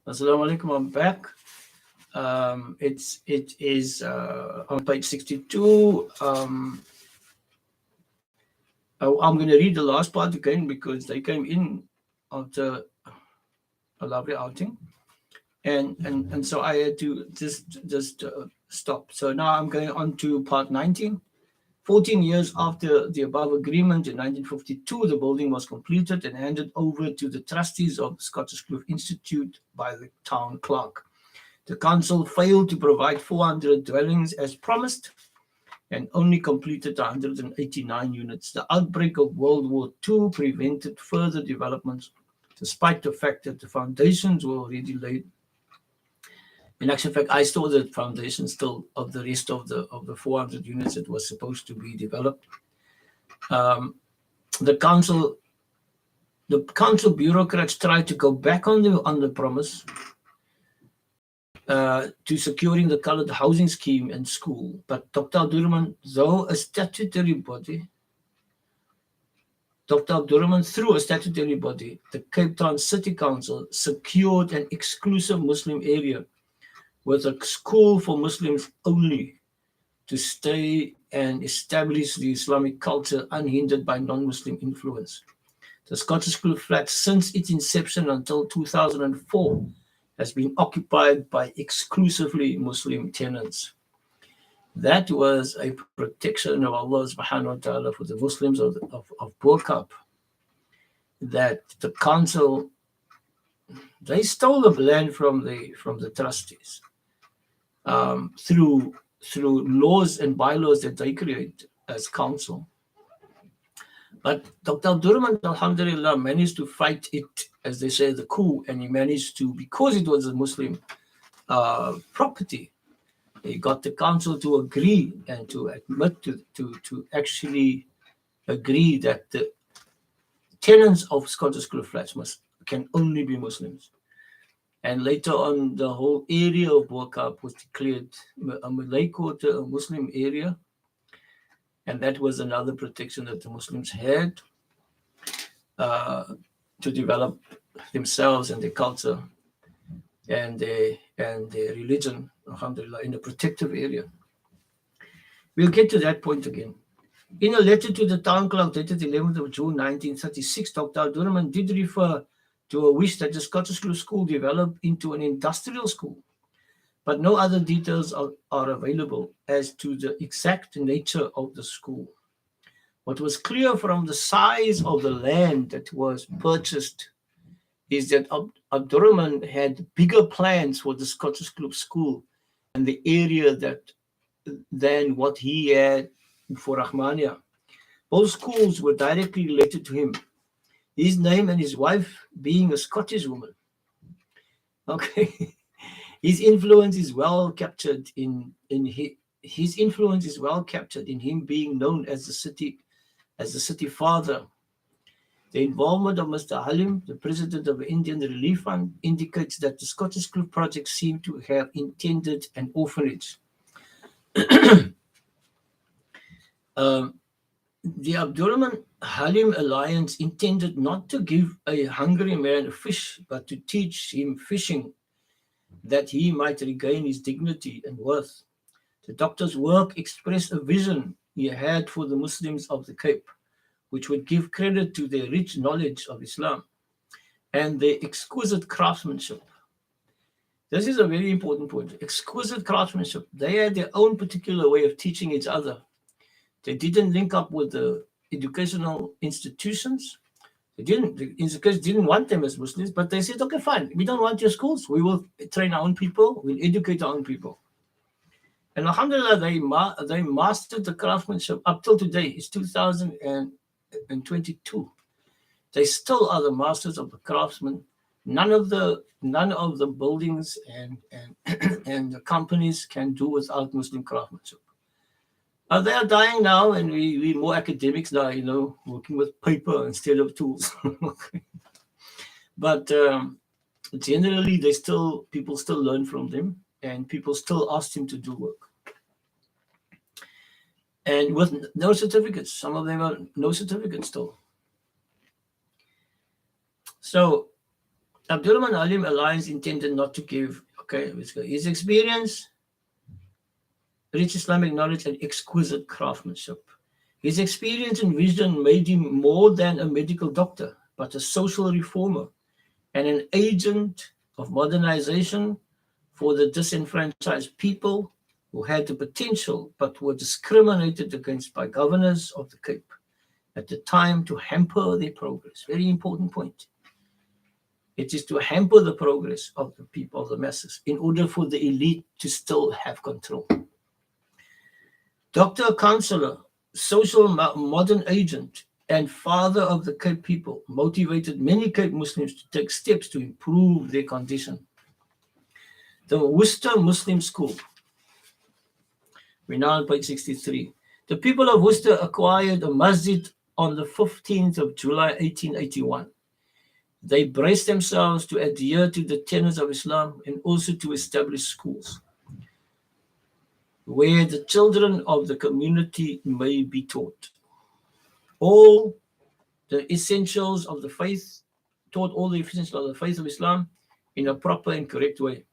Assalamu alaikum. I'm back. It is on page 62. I'm going to read the last part again because they came in after a lovely outing, and so I had to just stop. So now I'm going on to part 19. 14 years after the above agreement in 1952, the building was completed and handed over to the trustees of the Scottish Kloof Institute by the town clerk. The council failed to provide 400 dwellings as promised and only completed 189 units. The outbreak of World War II prevented further developments, despite the fact that the foundations were already laid. In actual fact, I saw the foundation still of the rest of the 400 units that was supposed to be developed. The council bureaucrats tried to go back on the promise to securing the coloured housing scheme and school, but Dr. Abdurrahman, though a statutory body, Dr. Abdurrahman, through a statutory body, the Cape Town City Council, secured an exclusive Muslim area with a school for Muslims only to stay and establish the Islamic culture unhindered by non-Muslim influence. The Scottish Kloof Flat, since its inception until 2004, has been occupied by exclusively Muslim tenants. That was a protection of Allah subhanahu wa ta'ala for the Muslims of Burkab, that the council, they stole the land from the trustees through laws and bylaws that they create as council. But Dr. Abdurrahman, alhamdulillah, managed to fight it, as they say, the coup, and he managed to, because it was a Muslim property, he got the council to agree and to admit to actually agree that the tenants of Scottish Kloof Flats can only be Muslims. And later on, the whole area of Burkab was declared a Malay quarter, a Muslim area. And that was another protection that the Muslims had to develop themselves and their culture and their religion, alhamdulillah, in a protective area. We'll get to that point again. In a letter to the town clerk dated 11th of June 1936, Dr. Abdurrahman did refer to a wish that the Scottish Kloof School develop into an industrial school, but no other details are available as to the exact nature of the school. What was clear from the size of the land that was purchased is that Abdurrahman had bigger plans for the Scottish Kloof School and the area than what he had for Rahmania. Both schools were directly related to him, his name and his wife being a Scottish woman. Okay. His influence is well captured in his influence is well captured in him being known as the city father. The involvement of Mr. Halim, the president of the Indian Relief Fund, indicates that the Scottish Kloof project seemed to have intended an orphanage. The Abdurrahman Halim alliance intended not to give a hungry man a fish, but to teach him fishing, that he might regain his dignity and worth. The doctor's work expressed a vision he had for the Muslims of the Cape, which would give credit to their rich knowledge of Islam and their exquisite craftsmanship. This is a very important point. Exquisite craftsmanship. They had their own particular way of teaching each other. They didn't link up with the educational institutions. The institutions didn't want them as Muslims, but they said, okay, fine, we don't want your schools. We will train our own people. We'll educate our own people. And alhamdulillah, they mastered the craftsmanship up till today. It's 2022. They still are the masters of the craftsmen. None of the buildings and and the companies can do without Muslim craftsmanship. They are dying now, and we're more academics now, working with paper instead of tools. But generally, people still learn from them, and people still ask them to do work. And with no certificates, some of them are no certificates still. So Abdurrahman Alim Alliance intended not to give, okay, let's go. His experience, rich Islamic knowledge, and exquisite craftsmanship. His experience and vision made him more than a medical doctor, but a social reformer and an agent of modernization for the disenfranchised people who had the potential but were discriminated against by governors of the Cape at the time to hamper their progress. Very important point. It is to hamper the progress of the people, of the masses, in order for the elite to still have control. Dr. Counselor, social modern agent, and father of the Cape people, motivated many Cape Muslims to take steps to improve their condition. The Worcester Muslim School. We're now on page 63. The people of Worcester acquired a masjid on the 15th of July, 1881. They braced themselves to adhere to the tenets of Islam and also to establish schools where the children of the community may be taught. All the essentials of the faith, taught all the essentials of the faith of Islam in a proper and correct way.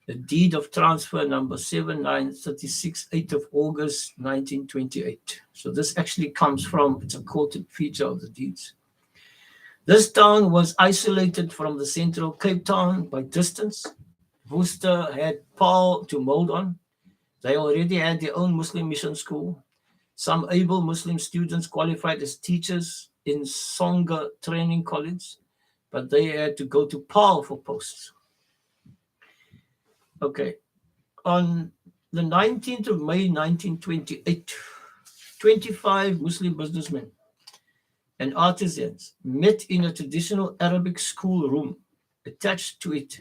The deed of transfer number 7936, 8th of August, 1928. So this actually comes from, it's a quoted feature of the deeds. This town was isolated from the central Cape Town by distance. Worcester had Paul to mold on. They already had their own Muslim mission school. Some able Muslim students qualified as teachers in Songa Training College, but they had to go to Paul for posts. Okay, on the 19th of May, 1928, 25 Muslim businessmen and artisans met in a traditional Arabic school room attached to it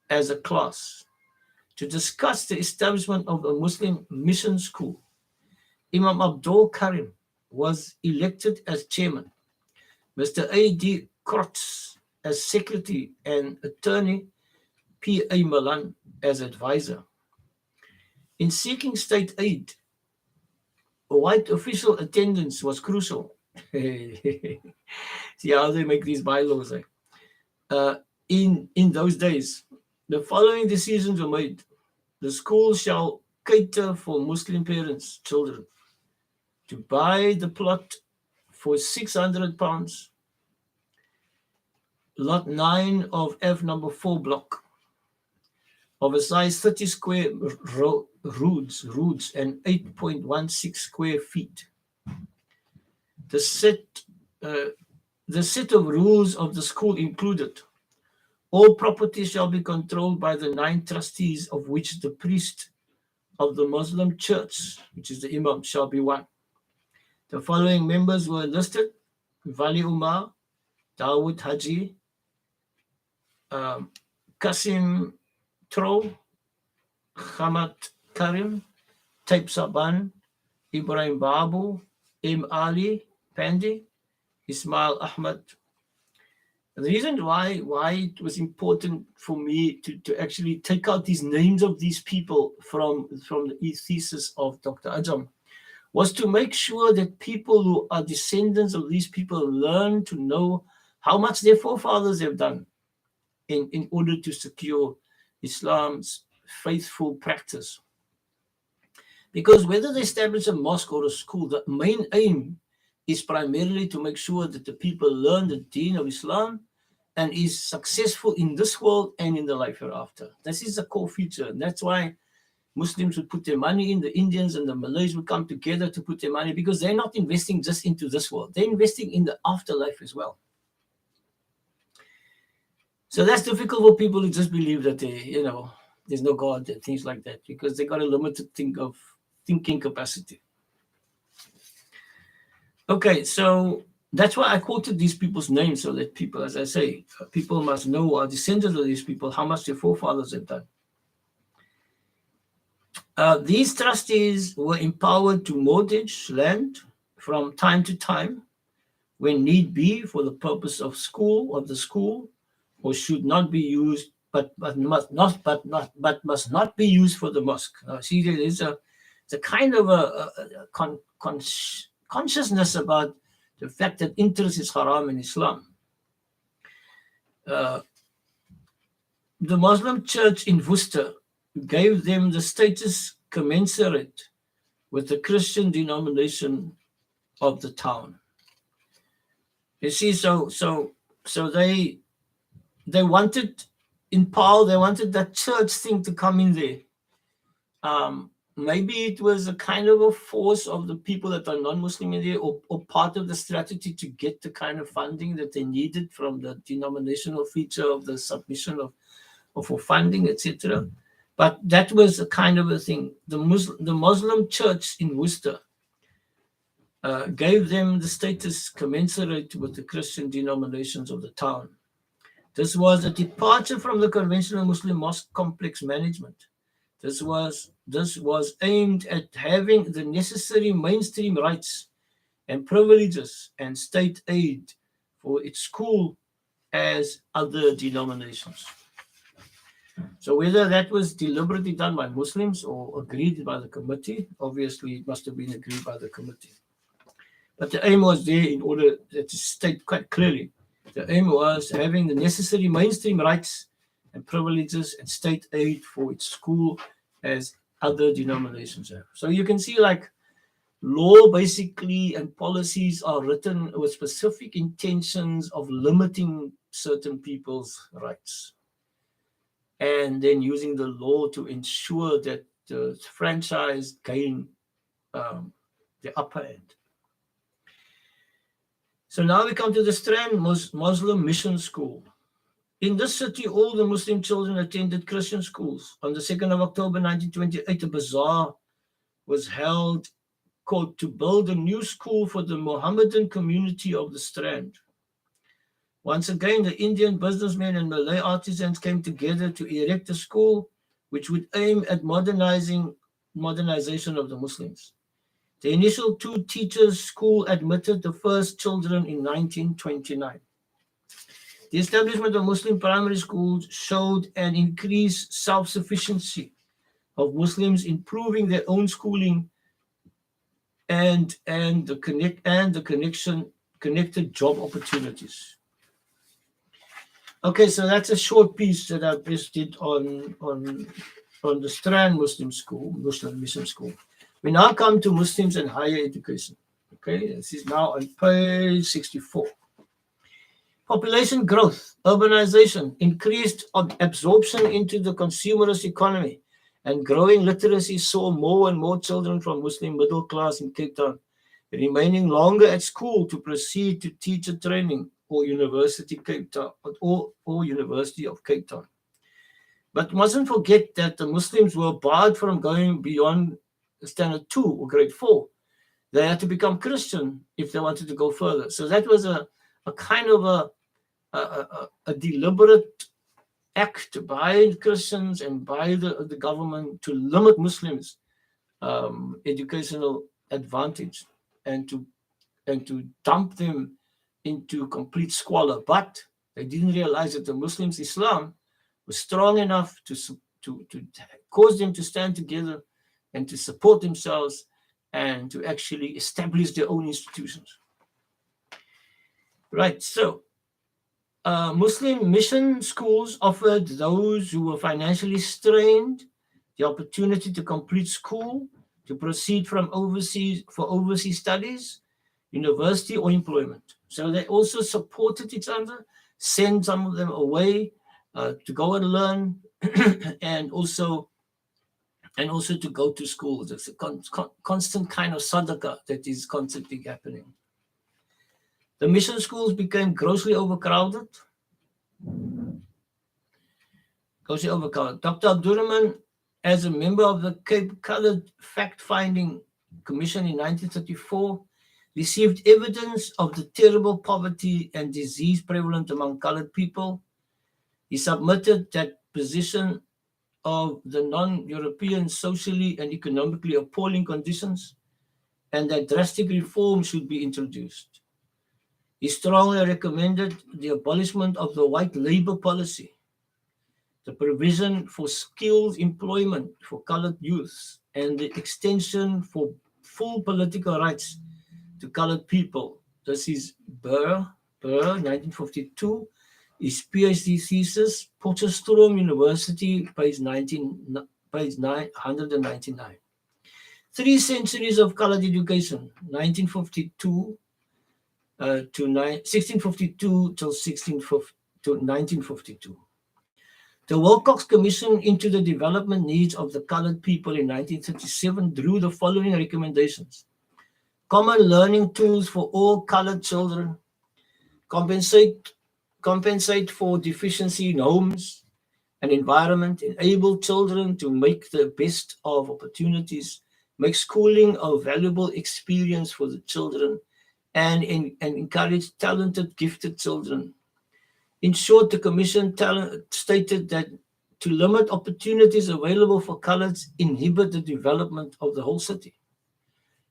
as a class to discuss the establishment of a Muslim mission school. Imam Abdul Karim was elected as chairman, Mr. A.D. Krotz as secretary, and attorney P.A. Malan as advisor. In seeking state aid, white official attendance was crucial. See how they make these bylaws. In those days, the following decisions were made. The school shall cater for Muslim parents' children to buy the plot for £600, lot 9 of F number 4 block, of a size 30 square roods and 8.16 square feet. The set of rules of the school included: all property shall be controlled by the 9 trustees, of which the priest of the Muslim church, which is the Imam, shall be one. The following members were listed: Vali Umar, Dawood Haji, Qasim Tro, Hamad Karim, Taib Saban, Ibrahim Babu, M. Ali Pandi, Ismail Ahmad. The reason why it was important for me to actually take out these names of these people from the thesis of Dr. Ajam was to make sure that people who are descendants of these people learn to know how much their forefathers have done in order to secure Islam's faithful practice. Because whether they establish a mosque or a school, the main aim is primarily to make sure that the people learn the deen of Islam and is successful in this world and in the life hereafter. This is a core feature. And that's why Muslims would put their money in, the Indians and the Malays would come together to put their money, because they're not investing just into this world. They're investing in the afterlife as well. So that's difficult for people who just believe that there's no God and things like that, because they got a limited thinking capacity. Okay, so that's why I quoted these people's names, so that people, as I say, people must know, are descendants of these people, how much their forefathers have done. These trustees were empowered to mortgage land from time to time when need be for the purpose of the school, or should not be used, but must not be used for the mosque. See, there is a kind of a consciousness about the fact that interest is haram in Islam. Uh, the Muslim church in Worcester gave them the status commensurate with the Christian denomination of the town. You see, so they wanted in power, they wanted that church thing to come in there. Maybe it was a kind of a force of the people that are non-Muslim in there, or part of the strategy to get the kind of funding that they needed from the denominational feature of the submission of for funding, etc. But that was a kind of a thing. The Muslim church in Worcester gave them the status commensurate with the Christian denominations of the town. This was a departure from the conventional Muslim mosque complex management. This was aimed at having the necessary mainstream rights and privileges and state aid for its school as other denominations. So whether that was deliberately done by Muslims or agreed by the committee, obviously it must have been agreed by the committee. But the aim was there in order to state quite clearly. The aim was having the necessary mainstream rights and privileges and state aid for its school as other denominations have. So you can see, like, law basically and policies are written with specific intentions of limiting certain people's rights, and then using the law to ensure that the franchise gain the upper end. So now we come to the Strand Muslim Mission School. In this city, all the Muslim children attended Christian schools. On the 2nd of October 1928, a bazaar was held, quote, to build a new school for the Mohammedan community of the Strand. Once again, the Indian businessmen and Malay artisans came together to erect a school which would aim at modernization of the Muslims. The initial 2 teachers school admitted the first children in 1929. The establishment of Muslim primary schools showed an increased self-sufficiency of Muslims, improving their own schooling and the connected job opportunities. Okay, so that's a short piece that I just did on the Strand Muslim Mission School. We now come to Muslims and higher education. Okay, this is now on page 64. Population growth, urbanization, increased absorption into the consumerist economy, and growing literacy saw more and more children from Muslim middle class in Cape Town remaining longer at school to proceed to teacher training or University Cape Town or University of Cape Town. But mustn't forget that the Muslims were barred from going beyond standard 2 or grade 4. They had to become Christian if they wanted to go further. So that was a kind of a deliberate act by Christians and by the government to limit Muslims' educational advantage and to dump them into complete squalor. But they didn't realize that the Muslims' Islam was strong enough to cause them to stand together and to support themselves and to actually establish their own institutions. Right, so Muslim mission schools offered those who were financially strained the opportunity to complete school, to proceed from overseas studies, university, or employment. So they also supported each other, sent some of them away to go and learn, and also to go to school. There's a constant kind of sadaqah that is constantly happening. The mission schools became grossly overcrowded. Dr. Abdurrahman, as a member of the Cape Colored Fact-Finding Commission in 1934, received evidence of the terrible poverty and disease prevalent among colored people. He submitted that position of the non-European socially and economically appalling conditions, and that drastic reform should be introduced. He strongly recommended the abolishment of the white labor policy, the provision for skilled employment for colored youths, and the extension for full political rights to colored people. This is Burr, 1952, his PhD thesis, Potchefstroom University, page 999. 3 centuries of colored education, 1952 1652 till 1952. The Wilcox Commission into the Development Needs of the Colored People in 1937 drew the following recommendations: common learning tools for all colored children, compensate for deficiency in homes and environment, enable children to make the best of opportunities, make schooling a valuable experience for the children, and encourage talented, gifted children. In short, the Commission stated that to limit opportunities available for coloreds inhibit the development of the whole city.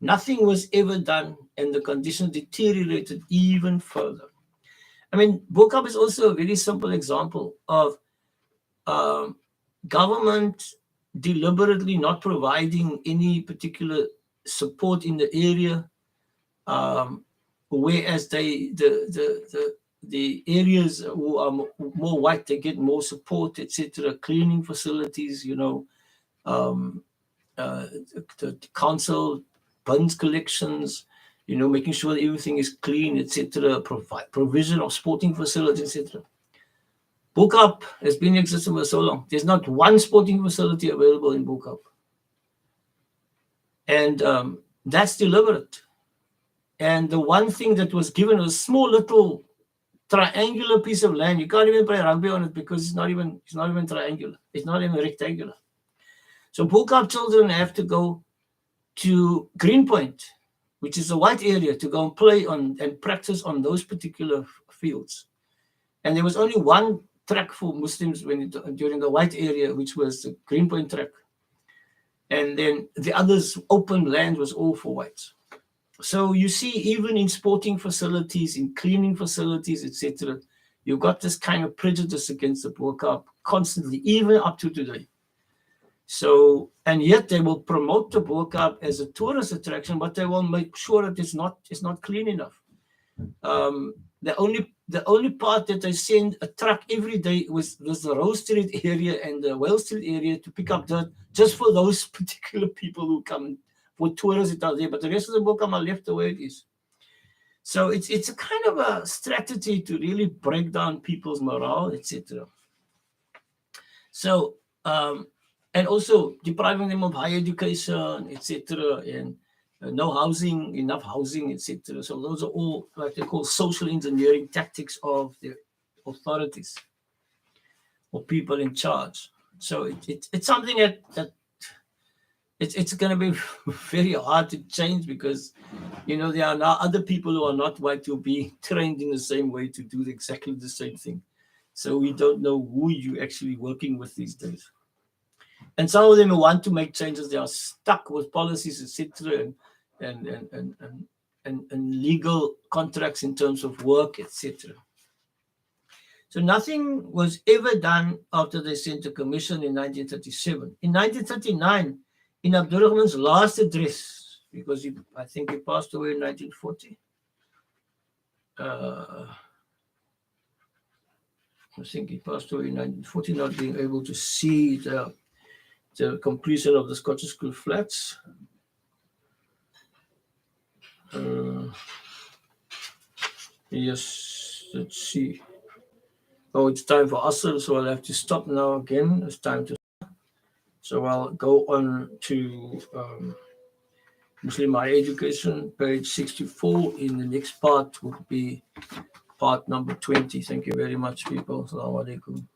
Nothing was ever done, and the conditions deteriorated even further. I mean, Bokap is also a very simple example of government deliberately not providing any particular support in the area, whereas the areas who are more white, they get more support, etc. Cleaning facilities, the council bins collections, making sure that everything is clean, etc. Provision of sporting facilities, etc. Bokap has been in existence for so long. There's not one sporting facility available in Bokap. And that's deliberate. And the one thing that was given was a small little triangular piece of land. You can't even play rugby on it because it's not even triangular. It's not even rectangular. So Bokap children have to go to Greenpoint, which is a white area, to go and play on and practice on those particular fields. And there was only one track for Muslims during the white area, which was the Greenpoint track. And then the others, open land, was all for whites. So you see, even in sporting facilities, in cleaning facilities, etc., you've got this kind of prejudice against the Bokap constantly, even up to today. So, and yet they will promote the Bokap as a tourist attraction, but they will make sure that it's not clean enough. The only part that they send a truck every day was the Rose Street area and the Wales Street area to pick up dirt just for those particular people who come for tourists that are there. But the rest of the Bokap are left the way it is. So it's a kind of a strategy to really break down people's morale, etc. So and also depriving them of higher education, etc., and no housing, enough housing, etc. So those are all what they call social engineering tactics of the authorities or people in charge. So it's something that it's going to be very hard to change because, there are now other people who are not white to be trained in the same way to do exactly the same thing. So we don't know who you're actually working with these days. And some of them who want to make changes, they are stuck with policies, etc., and legal contracts in terms of work, etc. So nothing was ever done after they sent a commission in 1937. In 1939, in Abdurrahman's last address, because I think he passed away in 1940. I think he passed away in 1940, not being able to see the completion of the Scottish School flats. Yes, let's see. Oh, it's time for Asr, so I'll have to stop now again. It's time to. So I'll go on to Muslim Higher Education, page 64. In the next part would be part number 20. Thank you very much, people. Assalamu alaikum.